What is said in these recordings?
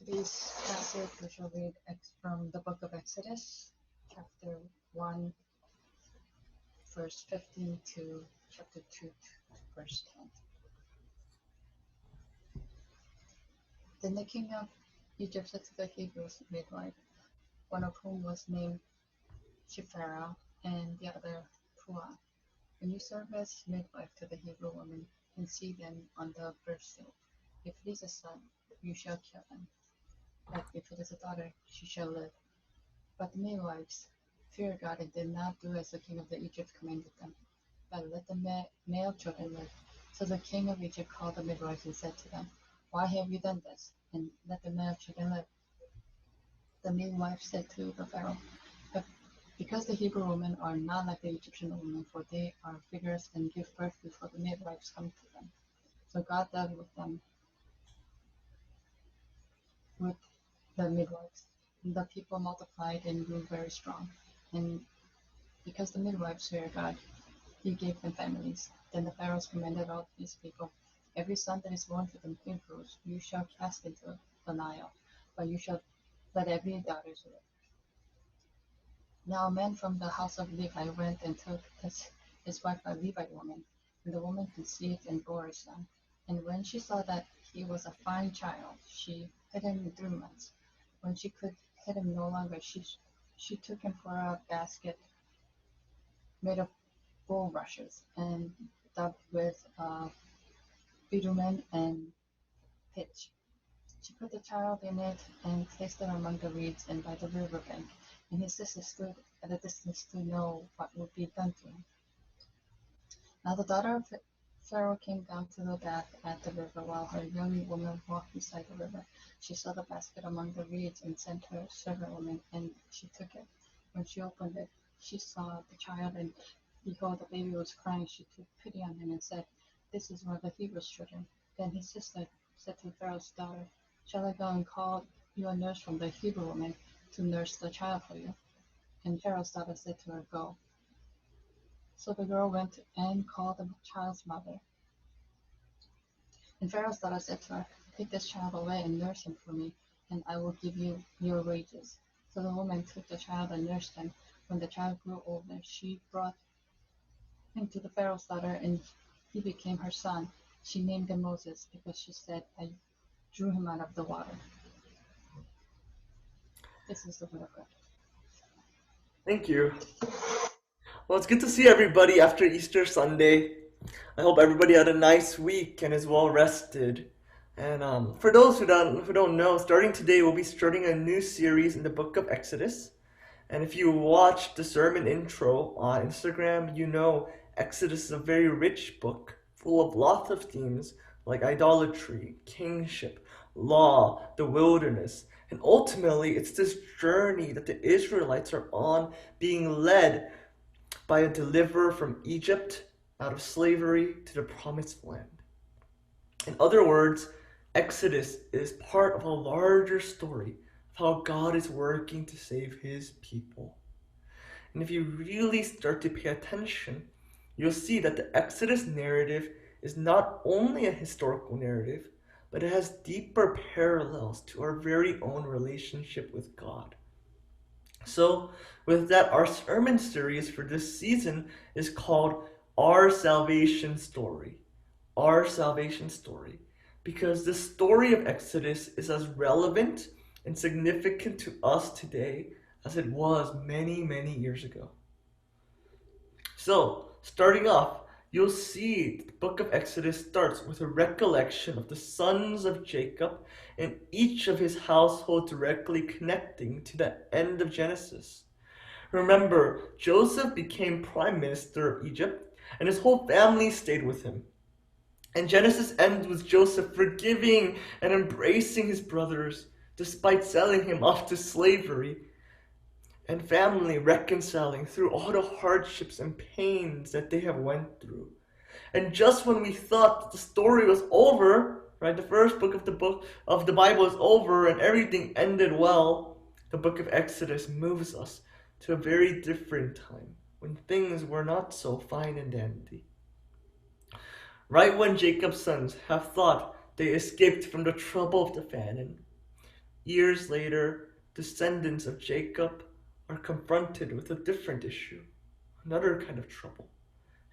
Today's passage we shall read from the book of Exodus, chapter 1, verse 15 to chapter 2, verse 10. Then the king of Egypt said to the Hebrews midwife, one of whom was named Shiphrah and the other Puah, when you serve as midwife to the Hebrew women and see them on the birth stool, if it is a son, you shall kill him, but if it is a daughter, she shall live. But the midwives feared God and did not do as the king of Egypt commanded them, but let the male children live. So the king of Egypt called the midwives and said to them, why have you done this? And let the male children live. The midwife said to the Pharaoh, because the Hebrew women are not like the Egyptian women, for they are vigorous and give birth before the midwives come to them. So God dealt with them, with the midwives. And the people multiplied and grew very strong. And because the midwives feared God, he gave them families. Then the Pharaoh commanded all his people, every son that is born to the Hebrews you shall cast into the Nile, but you shall let every daughter live. Now a man from the house of Levi went and took his wife a Levite woman, and the woman conceived and bore a son. And when she saw that he was a fine child, she hid him in 3 months. When she could hid him no longer, she took him for a basket made of bulrushes and daubed with bitumen and pitch. She put the child in it and placed it among the reeds and by the river bank, and his sister stood at a distance to know what would be done to him. Now the daughter of Pharaoh came down to the bath at the river while her young woman walked beside the river. She saw the basket among the reeds and sent her servant woman, and she took it. When she opened it, she saw the child, and behold, the baby was crying. She took pity on him and said, this is one of the Hebrews' children. Then his sister said to Pharaoh's daughter, shall I go and call you a nurse from the Hebrew woman to nurse the child for you? And Pharaoh's daughter said to her, go. So the girl went and called the child's mother. And Pharaoh's daughter said to her, take this child away and nurse him for me, and I will give you your wages. So the woman took the child and nursed him. When the child grew older, she brought him to the Pharaoh's daughter, and he became her son. She named him Moses, because she said, I drew him out of the water. This is the word of God. Thank you. Well, it's good to see everybody after Easter Sunday. I hope everybody had a nice week and is well rested. And for those who don't know, starting today we'll be starting a new series in the book of Exodus. And if you watched the sermon intro on Instagram, you know Exodus is a very rich book full of lots of themes like idolatry, kingship, law, the wilderness. And ultimately, it's this journey that the Israelites are on, being led by a deliverer from Egypt out of slavery to the promised land. In other words, Exodus is part of a larger story of how God is working to save his people. And if you really start to pay attention, you'll see that the Exodus narrative is not only a historical narrative, but it has deeper parallels to our very own relationship with God. So, with that, our sermon series for this season is called Our Salvation Story. Our Salvation Story. Because the story of Exodus is as relevant and significant to us today as it was many, many years ago. So, starting off, you'll see the book of Exodus starts with a recollection of the sons of Jacob and each of his household directly connecting to the end of Genesis. Remember, Joseph became prime minister of Egypt, and his whole family stayed with him. And Genesis ends with Joseph forgiving and embracing his brothers, despite selling him off to slavery, and family reconciling through all the hardships and pains that they have went through. And just when we thought that the story was over, right, the first book of the Bible is over and everything ended well, the book of Exodus moves us to a very different time when things were not so fine and dandy. Right when Jacob's sons have thought they escaped from the trouble of the famine, Years later, descendants of Jacob are confronted with a different issue, another kind of trouble.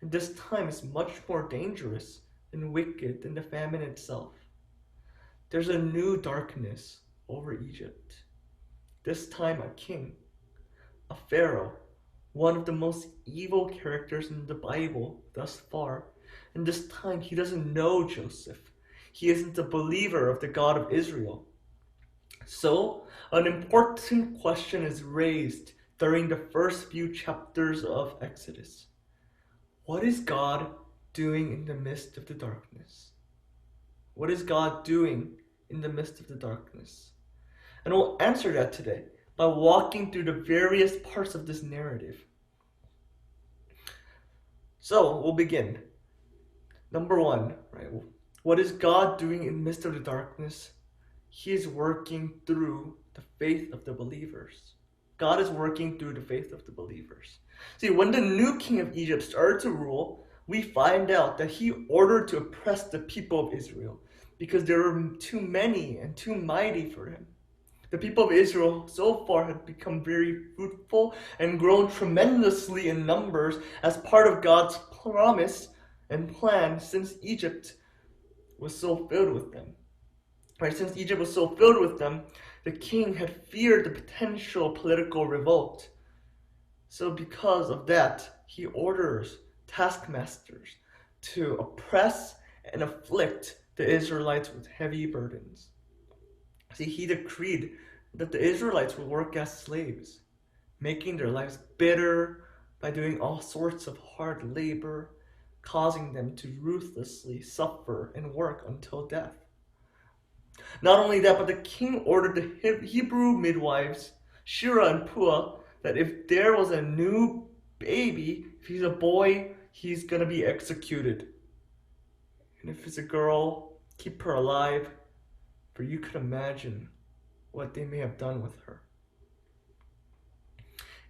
And this time is much more dangerous and wicked than the famine itself. There's a new darkness over Egypt. This time a king, a pharaoh, one of the most evil characters in the Bible thus far. And this time he doesn't know Joseph. He isn't a believer of the God of Israel. So, an important question is raised during the first few chapters of Exodus. What is God doing in the midst of the darkness? What is God doing in the midst of the darkness? And we'll answer that today by walking through the various parts of this narrative. So, we'll begin. Number one, right? What is God doing in the midst of the darkness? He is working through the faith of the believers. God is working through the faith of the believers. See, when the new king of Egypt started to rule, we find out that he ordered to oppress the people of Israel because there were too many and too mighty for him. The people of Israel so far had become very fruitful and grown tremendously in numbers as part of God's promise and plan since Egypt was so filled with them. Right, since Egypt was so filled with them, the king had feared the potential political revolt. So because of that, he orders taskmasters to oppress and afflict the Israelites with heavy burdens. See, he decreed that the Israelites would work as slaves, making their lives bitter by doing all sorts of hard labor, causing them to ruthlessly suffer and work until death. Not only that, but the king ordered the Hebrew midwives, Shira and Puah, that if there was a new baby, if he's a boy, he's going to be executed. And if it's a girl, keep her alive, for you could imagine what they may have done with her.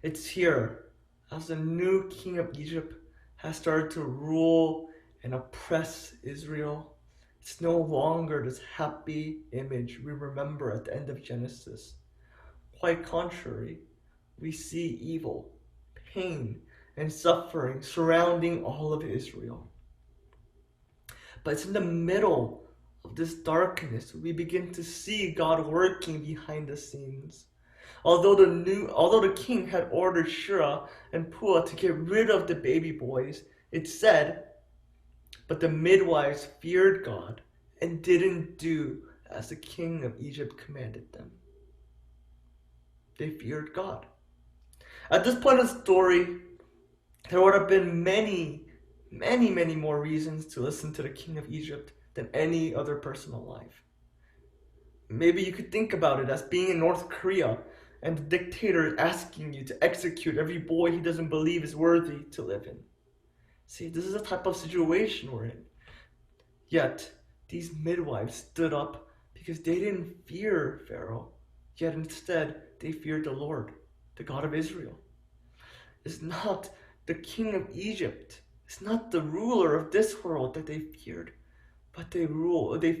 It's here, as the new king of Egypt has started to rule and oppress Israel. It's no longer this happy image we remember at the end of Genesis. Quite contrary, we see evil, pain, and suffering surrounding all of Israel. But it's in the middle of this darkness we begin to see God working behind the scenes. Although the king had ordered Shira and Puah to get rid of the baby boys, it said, but the midwives feared God and didn't do as the king of Egypt commanded them. They feared God. At this point in the story, there would have been many, many, many more reasons to listen to the king of Egypt than any other person alive. Maybe you could think about it as being in North Korea and the dictator is asking you to execute every boy he doesn't believe is worthy to live in. See, this is the type of situation we're in. Yet, these midwives stood up because they didn't fear Pharaoh, yet instead they feared the Lord, the God of Israel. It's not the king of Egypt, it's not the ruler of this world that they feared, but they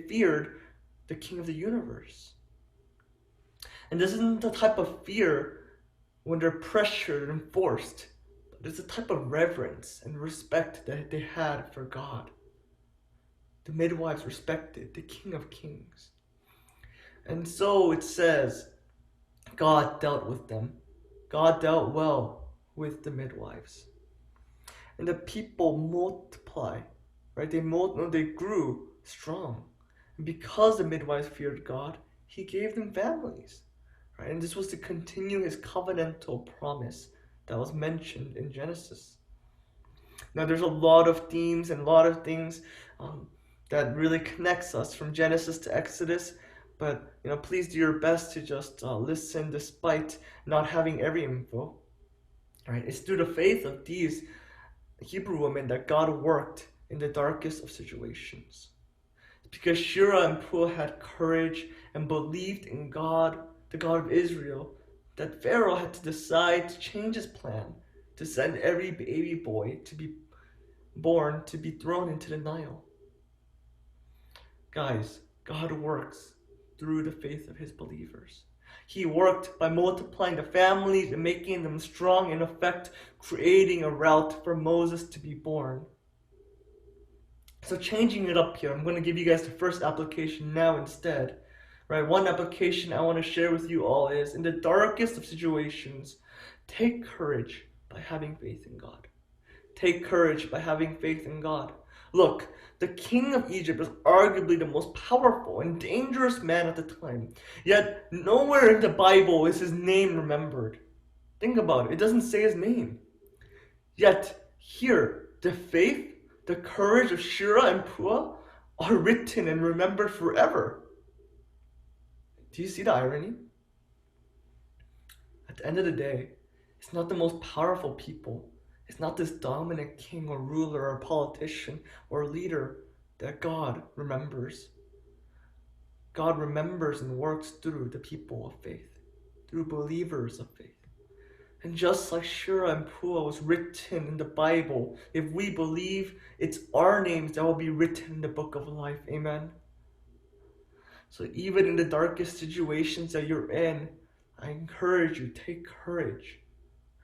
feared the king of the universe. And this isn't the type of fear when they're pressured and forced, but it's a type of reverence and respect that they had for God. The midwives respected the King of Kings. And so it says, God dealt with them. God dealt well with the midwives. And the people multiply, right? They grew strong. And because the midwives feared God, he gave them families, right? And this was to continue his covenantal promise that was mentioned in Genesis. Now there's a lot of themes and a lot of things that really connects us from Genesis to Exodus, but please do your best to just listen despite not having every info. Right? It's through the faith of these Hebrew women that God worked in the darkest of situations. It's because Shira and Puah had courage and believed in God, the God of Israel, that Pharaoh had to decide to change his plan to send every baby boy to be born to be thrown into the Nile. Guys, God works through the faith of his believers. He worked by multiplying the families and making them strong, in effect, creating a route for Moses to be born. So changing it up here, I'm going to give you guys the first application now instead. Right? One application I want to share with you all is, in the darkest of situations, take courage by having faith in God. Take courage by having faith in God. Look, the king of Egypt was arguably the most powerful and dangerous man at the time. Yet nowhere in the Bible is his name remembered. Think about it. It doesn't say his name. Yet here, the faith, the courage of Shira and Pua are written and remembered forever. Do you see the irony? At the end of the day, it's not the most powerful people. It's not this dominant king or ruler or politician or leader that God remembers. God remembers and works through the people of faith, through believers of faith. And just like Shira and Pua was written in the Bible, if we believe, it's our names that will be written in the book of life. Amen. So even in the darkest situations that you're in, I encourage you, take courage.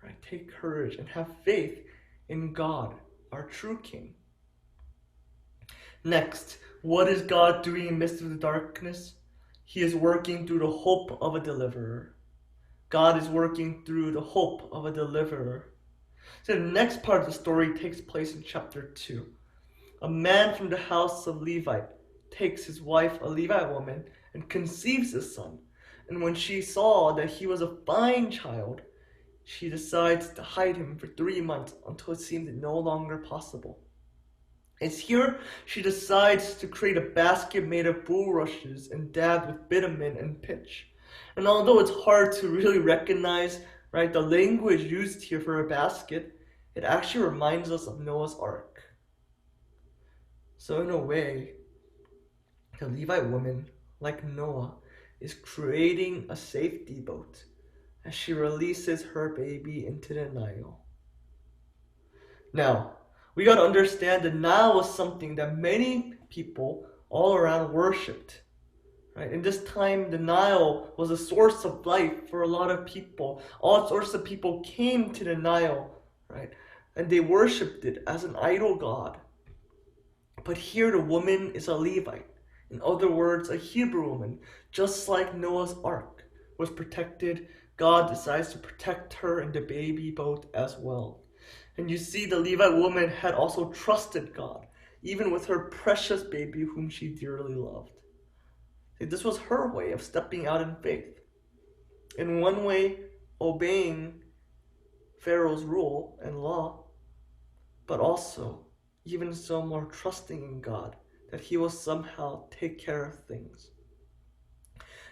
Right? Take courage and have faith in God, our true King. Next, what is God doing in the midst of the darkness? He is working through the hope of a deliverer. God is working through the hope of a deliverer. So the next part of the story takes place in chapter 2. A man from the house of Levi takes his wife, a Levite woman, and conceives a son. And when she saw that he was a fine child, she decides to hide him for 3 months until it seemed no longer possible. It's here she decides to create a basket made of bulrushes and dabbed with bitumen and pitch. And although it's hard to really recognize, right, the language used here for a basket, it actually reminds us of Noah's Ark. So in a way, the Levite woman, like Noah, is creating a safety boat as she releases her baby into the Nile. Now, we got to understand the Nile was something that many people all around worshipped. Right? In this time, the Nile was a source of life for a lot of people. All sorts of people came to the Nile, right? And they worshipped it as an idol god. But here the woman is a Levite. In other words, a Hebrew woman, just like Noah's Ark was protected. God decides to protect her and the baby boat as well. And you see, the Levite woman had also trusted God, even with her precious baby whom she dearly loved. See, this was her way of stepping out in faith. In one way, obeying Pharaoh's rule and law, but also, even so, more trusting in God, that he will somehow take care of things.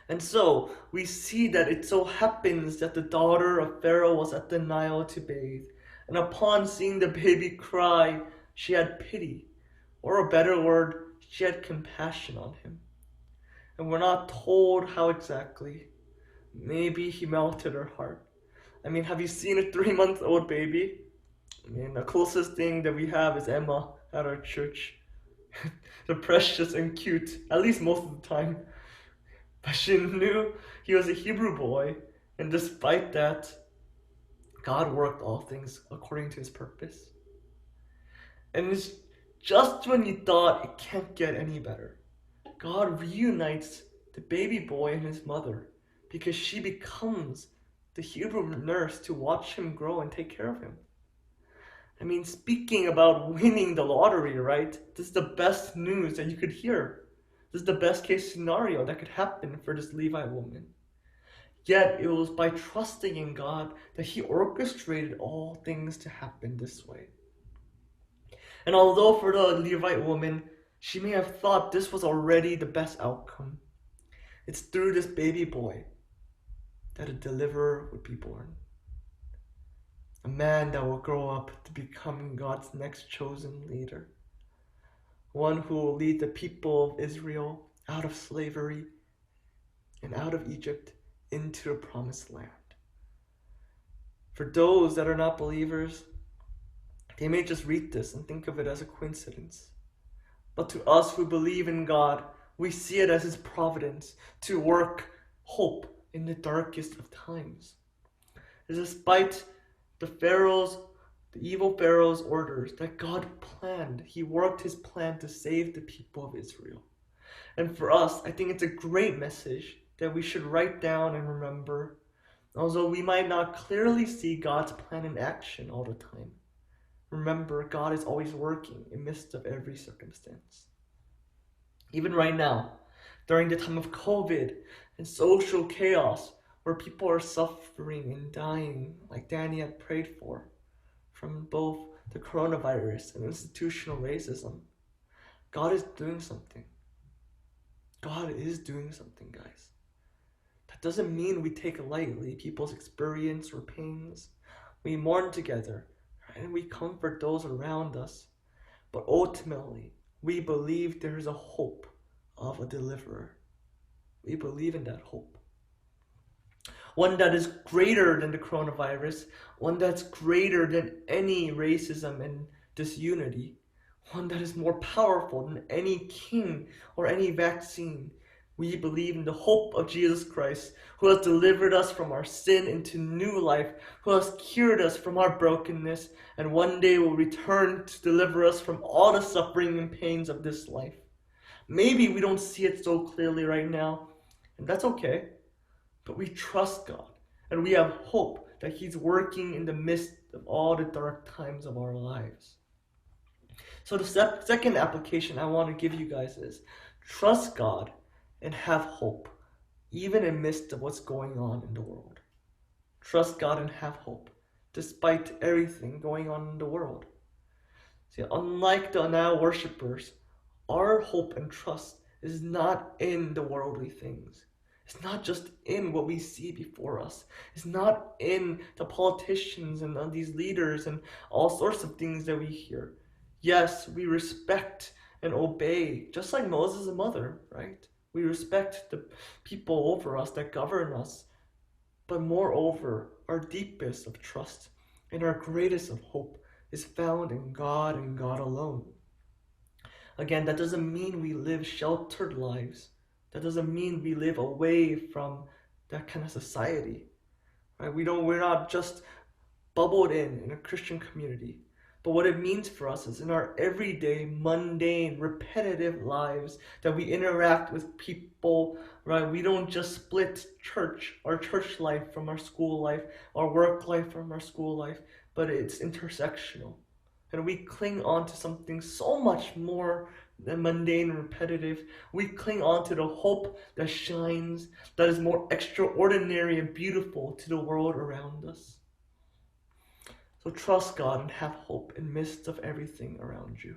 And so, we see that it so happens that the daughter of Pharaoh was at the Nile to bathe, and upon seeing the baby cry, she had pity, or a better word, she had compassion on him. And we're not told how exactly. Maybe he melted her heart. I mean, have you seen a 3-month-old baby? I mean, the closest thing that we have is Emma at our church. They're precious and cute, at least most of the time. But she knew he was a Hebrew boy, and despite that, God worked all things according to his purpose. And it's just when you thought it can't get any better, God reunites the baby boy and his mother, because she becomes the Hebrew nurse to watch him grow and take care of him. I mean, speaking about winning the lottery, right? This is the best news that you could hear. This is the best case scenario that could happen for this Levite woman. Yet it was by trusting in God that he orchestrated all things to happen this way. And although for the Levite woman, she may have thought this was already the best outcome, it's through this baby boy that a deliverer would be born. A man that will grow up to become God's next chosen leader. One who will lead the people of Israel out of slavery and out of Egypt into the promised land. For those that are not believers, they may just read this and think of it as a coincidence. But to us who believe in God, We see it as his providence to work hope in the darkest of times. Despite the the evil Pharaoh's orders that God planned, he worked his plan to save the people of Israel. And for us, I think it's a great message that we should write down and remember. Although we might not clearly see God's plan in action all the time, remember God is always working in the midst of every circumstance. Even right now, during the time of COVID and social chaos, where people are suffering and dying, like Danny had prayed for, from both the coronavirus and institutional racism, God is doing something. God is doing something, guys. That doesn't mean we take lightly people's experience or pains. We mourn together, right? And we comfort those around us. But ultimately, we believe there is a hope of a deliverer. We believe in that hope. One that is greater than the coronavirus, one that's greater than any racism and disunity, one that is more powerful than any king or any vaccine. We believe in the hope of Jesus Christ, who has delivered us from our sin into new life, who has cured us from our brokenness, and one day will return to deliver us from all the suffering and pains of this life. Maybe we don't see it so clearly right now, and that's okay. But we trust God, and we have hope that he's working in the midst of all the dark times of our lives. So the second application I want to give you guys is trust God and have hope, even in the midst of what's going on in the world. Trust God and have hope, despite everything going on in the world. See, unlike the now worshipers, our hope and trust is not in the worldly things. It's not just in what we see before us. It's not in the politicians and these leaders and all sorts of things that we hear. Yes, we respect and obey, just like Moses' mother, right? We respect the people over us that govern us. But moreover, our deepest of trust and our greatest of hope is found in God and God alone. Again, that doesn't mean we live sheltered lives. That doesn't mean we live away from that kind of society. Right? We're not just bubbled in a Christian community. But what it means for us is in our everyday, mundane, repetitive lives that we interact with people, right? We don't just split our church life from our school life, our work life from our school life, but it's intersectional. And we cling on to something so much more than mundane and repetitive. We cling on to the hope that shines, that is more extraordinary and beautiful to the world around us. So trust God and have hope in the midst of everything around you.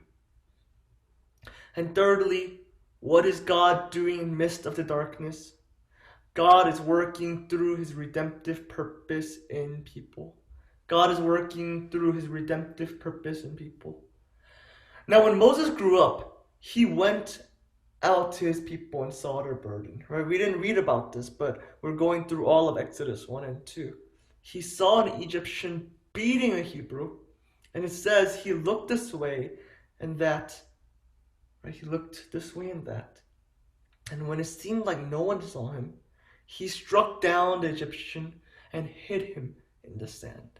And thirdly, what is God doing in the midst of the darkness? God is working through his redemptive purpose in people. God is working through his redemptive purpose in people. Now, when Moses grew up, he went out to his people and saw their burden. Right? We didn't read about this, but we're going through all of Exodus 1 and 2. He saw an Egyptian beating a Hebrew, and it says he looked this way and that. Right? He looked this way and that. And when it seemed like no one saw him, he struck down the Egyptian and hid him in the sand.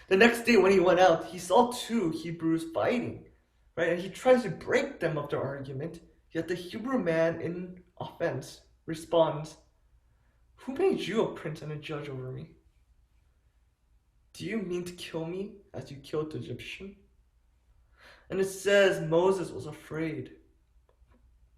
The next day when he went out, he saw two Hebrews fighting, right? And he tries to break them of their argument, yet the Hebrew man in offense responds, "Who made you a prince and a judge over me? Do you mean to kill me as you killed the Egyptian?" And it says Moses was afraid.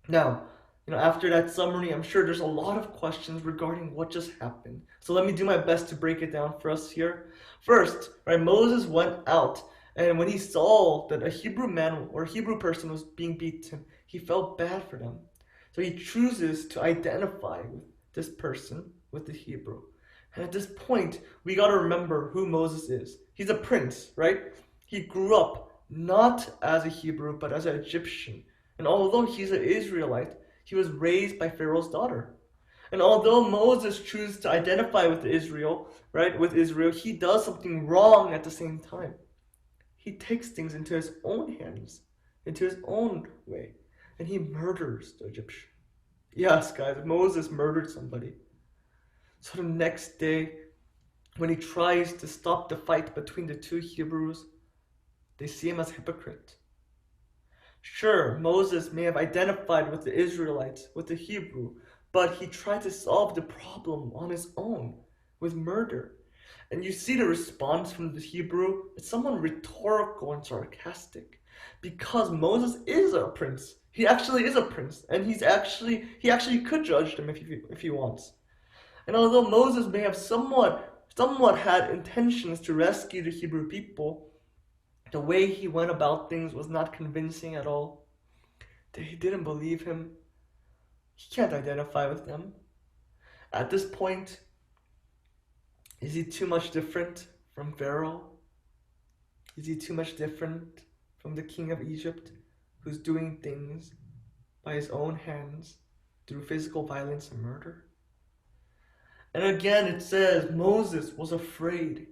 Now, after that summary, I'm sure there's a lot of questions regarding what just happened. So let me do my best to break it down for us here. First, right, Moses went out, and when he saw that a Hebrew man or Hebrew person was being beaten, he felt bad for them. So he chooses to identify with this person, with the Hebrew. And at this point, we got to remember who Moses is. He's a prince, right? He grew up not as a Hebrew, but as an Egyptian. And although he's an Israelite, he was raised by Pharaoh's daughter. And although Moses chooses to identify with Israel, right, he does something wrong at the same time. He takes things into his own hands, into his own way. and he murders the Egyptian. Yes, guys, Moses murdered somebody. So the next day, when he tries to stop the fight between the two Hebrews, they see him as a hypocrite. Sure, Moses may have identified with the Israelites, with the Hebrew, but he tried to solve the problem on his own with murder. And you see the response from the Hebrew, it's somewhat rhetorical and sarcastic. Because Moses is a prince. He actually is a prince. And he actually could judge them if he wants. And although Moses may have somewhat had intentions to rescue the Hebrew people, the way he went about things was not convincing at all. They didn't believe him. He can't identify with them. At this point, is he too much different from Pharaoh? Is he too much different from the king of Egypt, who's doing things by his own hands through physical violence and murder? And again, it says Moses was afraid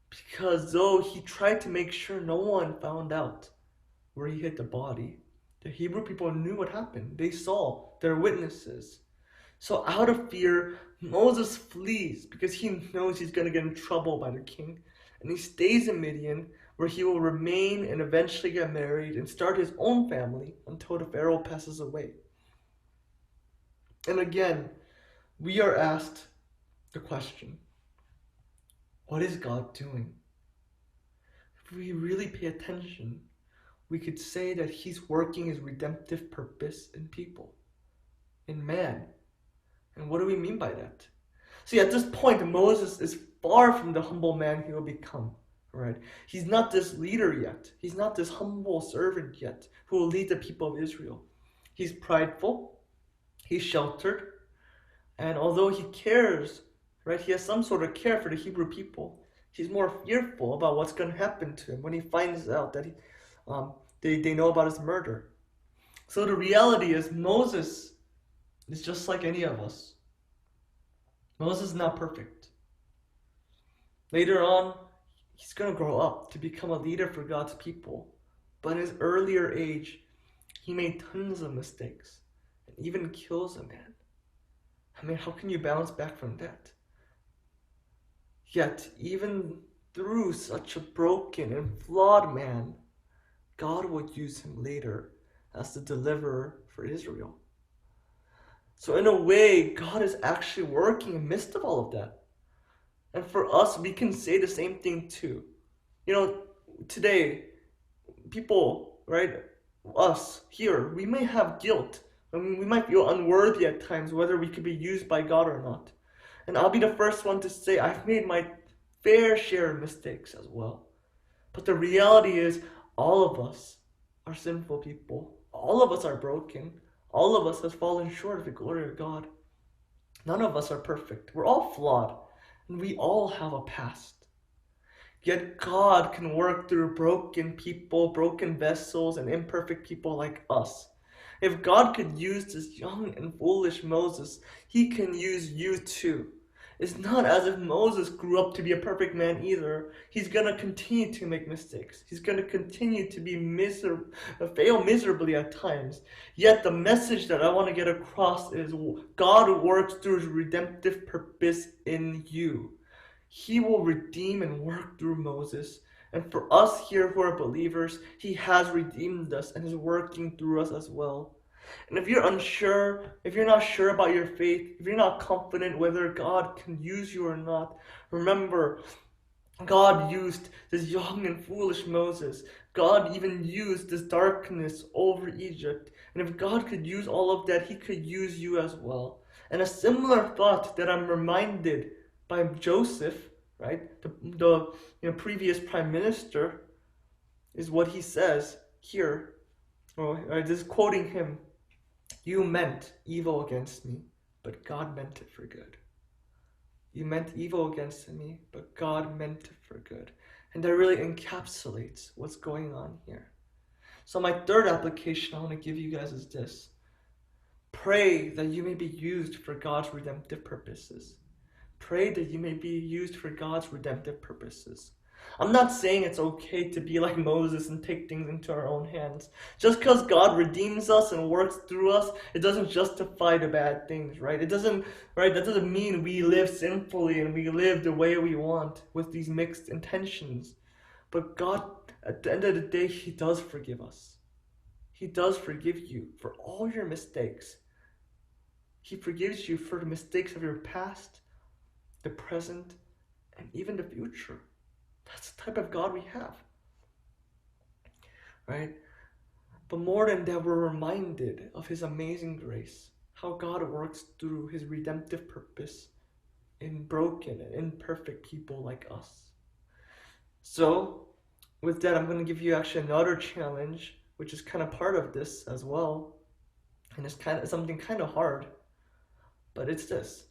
because though he tried to make sure no one found out where he hid the body, the Hebrew people knew what happened. They saw, they're witnesses. So out of fear, Moses flees because he knows he's going to get in trouble by the king. And he stays in Midian, where he will remain and eventually get married and start his own family until the Pharaoh passes away. And again, we are asked the question, what is God doing? If we really pay attention, we could say that he's working his redemptive purpose in people, in man. And what do we mean by that? See, at this point, Moses is far from the humble man he will become, right? He's not this leader yet. He's not this humble servant yet who will lead the people of Israel. He's prideful, he's sheltered, and although he cares, right, he has some sort of care for the Hebrew people, he's more fearful about what's going to happen to him when he finds out that they know about his murder. So the reality is Moses is just like any of us. Moses is not perfect. Later on, he's going to grow up to become a leader for God's people. But in his earlier age, he made tons of mistakes and even kills a man. I mean, how can you bounce back from that? Yet, even through such a broken and flawed man, God would use him later as the deliverer for Israel. So in a way, God is actually working in the midst of all of that. And for us, we can say the same thing too. You know, today, people, right, us here, we may have guilt. I mean, we might feel unworthy at times, whether we could be used by God or not. And I'll be the first one to say I've made my fair share of mistakes as well. But the reality is, all of us are sinful people. All of us are broken. All of us have fallen short of the glory of God. None of us are perfect. We're all flawed, and we all have a past. Yet God can work through broken people, broken vessels, and imperfect people like us. If God could use this young and foolish Moses, he can use you too. It's not as if Moses grew up to be a perfect man either. He's going to continue to make mistakes. He's going to continue to be fail miserably at times. Yet the message that I want to get across is God works through his redemptive purpose in you. He will redeem and work through Moses. And for us here who are believers, he has redeemed us and is working through us as well. And if you're unsure, if you're not sure about your faith, if you're not confident whether God can use you or not, remember, God used this young and foolish Moses. God even used this darkness over Egypt. And if God could use all of that, he could use you as well. And a similar thought that I'm reminded by Joseph, right, the previous prime minister, is what he says here. Just quoting him. You meant evil against me, but God meant it for good. You meant evil against me, but God meant it for good. And that really encapsulates what's going on here. So my third application I want to give you guys is this. Pray that you may be used for God's redemptive purposes. Pray that you may be used for God's redemptive purposes. I'm not saying it's okay to be like Moses and take things into our own hands. Just because God redeems us and works through us, it doesn't justify the bad things, right? It doesn't, right? That doesn't mean we live sinfully and we live the way we want with these mixed intentions. But God, at the end of the day, He does forgive us. He does forgive you for all your mistakes. He forgives you for the mistakes of your past, the present, and even the future. That's the type of God we have, right? But more than that, we're reminded of His amazing grace, how God works through His redemptive purpose in broken and imperfect people like us. So, with that, I'm going to give you actually another challenge, which is kind of part of this as well. And it's kind of something kind of hard, but it's this: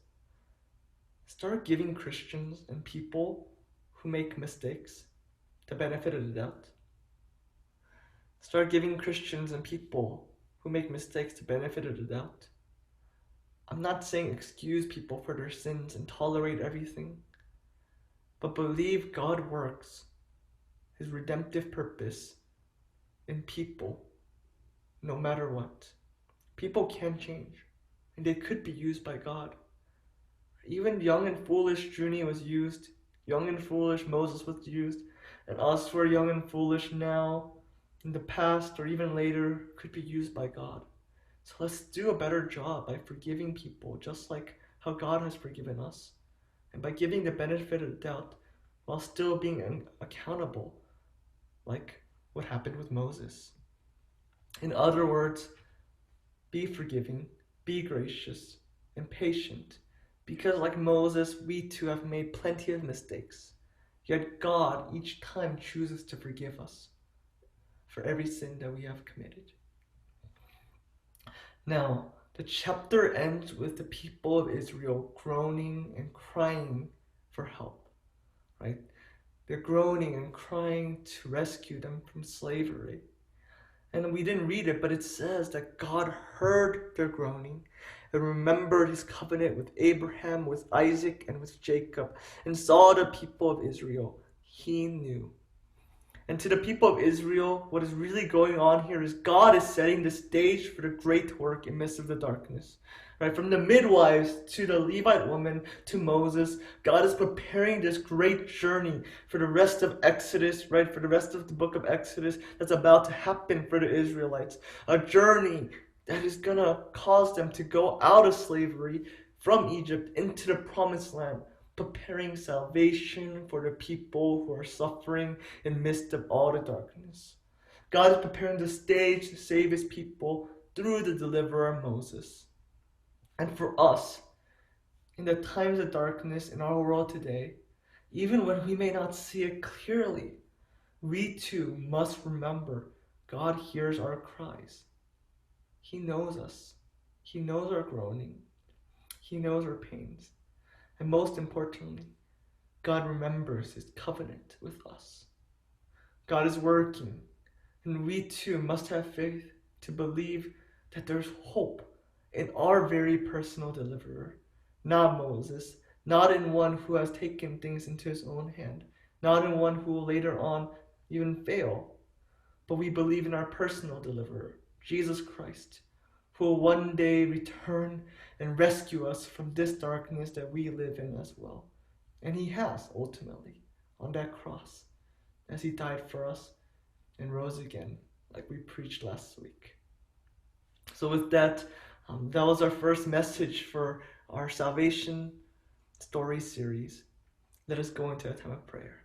start giving Christians and people who make mistakes the benefit of the doubt. Start giving Christians and people who make mistakes the benefit of the doubt. I'm not saying excuse people for their sins and tolerate everything, but believe God works His redemptive purpose in people no matter what. People can change, and they could be used by God. Even young and foolish Junie was used, young and foolish Moses was used, and us who are young and foolish now, in the past or even later, could be used by God. So let's do a better job by forgiving people just like how God has forgiven us, and by giving the benefit of the doubt while still being accountable, like what happened with Moses. In other words, be forgiving, be gracious, and patient, because like Moses, we too have made plenty of mistakes. Yet God each time chooses to forgive us for every sin that we have committed. Now, the chapter ends with the people of Israel groaning and crying for help, right? They're groaning and crying to rescue them from slavery. And we didn't read it, but it says that God heard their groaning and remembered His covenant with Abraham, with Isaac, and with Jacob, and saw the people of Israel. He knew. And to the people of Israel, what is really going on here is God is setting the stage for the great work in midst of the darkness. Right? From the midwives to the Levite woman to Moses, God is preparing this great journey for the rest of Exodus, right? For the rest of the book of Exodus that's about to happen for the Israelites. A journey that is going to cause them to go out of slavery from Egypt into the promised land, preparing salvation for the people who are suffering in the midst of all the darkness. God is preparing the stage to save His people through the deliverer Moses. And for us, in the times of darkness in our world today, even when we may not see it clearly, we too must remember God hears our cries. He knows us. He knows our groaning. He knows our pains. And most importantly, God remembers His covenant with us. God is working, and we too must have faith to believe that there's hope in our very personal deliverer, not Moses, not in one who has taken things into his own hand, not in one who will later on even fail, but we believe in our personal deliverer, Jesus Christ, who will one day return and rescue us from this darkness that we live in as well. And He has, ultimately, on that cross, as He died for us and rose again, like we preached last week. So with that, that was our first message for our salvation story series. Let us go into a time of prayer.